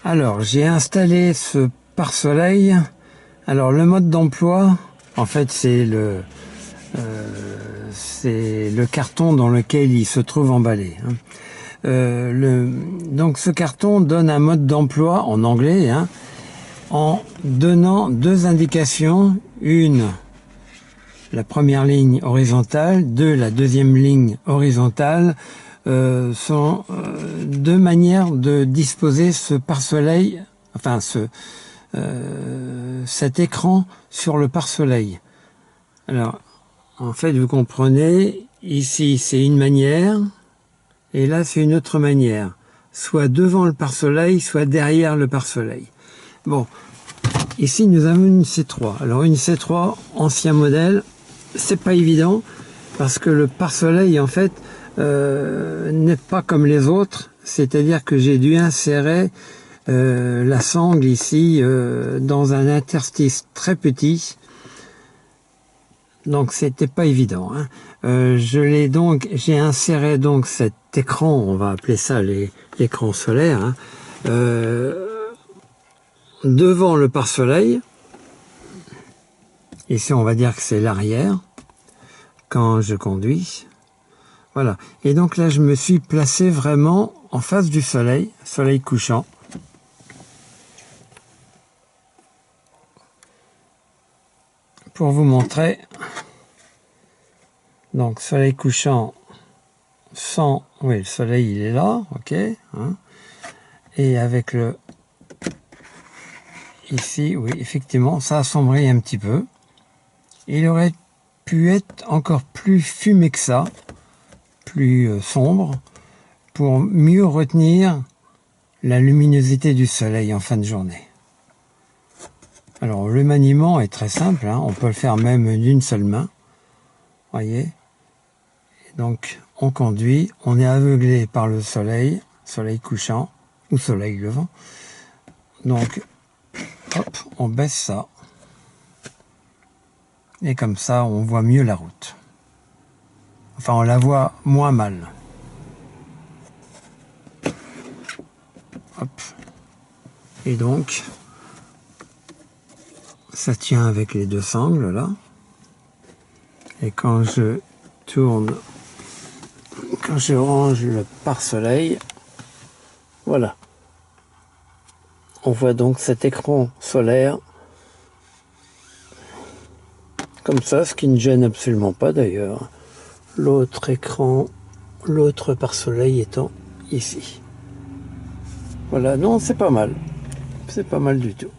Alors, j'ai installé ce pare-soleil. Alors, le mode d'emploi, en fait, c'est le carton dans lequel il se trouve emballé. Donc, ce carton donne un mode d'emploi en anglais, en donnant deux indications. Une, la première ligne horizontale, deux, la deuxième ligne horizontale. Sont deux manières de disposer ce pare-soleil, enfin cet écran sur le pare-soleil. Alors, en fait, vous comprenez, ici c'est une manière, et là c'est une autre manière, soit devant le pare-soleil, soit derrière le pare-soleil. Bon, ici nous avons une C3. Alors une C3 ancien modèle, c'est pas évident parce que le pare-soleil en fait n'est pas comme les autres, c'est-à-dire que j'ai dû insérer la sangle ici dans un interstice très petit, donc c'était pas évident. J'ai inséré donc cet écran, on va appeler ça l'écran solaire, devant le pare-soleil. Ici on va dire que c'est l'arrière quand je conduis. Voilà. Et donc là, je me suis placé vraiment en face du soleil, soleil couchant. Pour vous montrer. Donc, soleil couchant sans... Oui, le soleil, il est là, ok. Et avec le... Ici, oui, effectivement, ça assombrit un petit peu. Il aurait pu être encore plus fumé que ça. Plus sombre, pour mieux retenir la luminosité du soleil en fin de journée. Alors le maniement est très simple, on peut le faire même d'une seule main, voyez. Donc on conduit, on est aveuglé par le soleil, soleil couchant ou soleil levant. Donc hop, on baisse ça et comme ça on voit mieux la route. Enfin, on la voit moins mal. Hop. Et donc, ça tient avec les deux sangles, là. Et quand je tourne, quand je range le pare-soleil, voilà. On voit donc cet écran solaire, comme ça, ce qui ne gêne absolument pas d'ailleurs. L'autre écran, l'autre pare-soleil étant ici. Voilà, non, c'est pas mal. C'est pas mal du tout.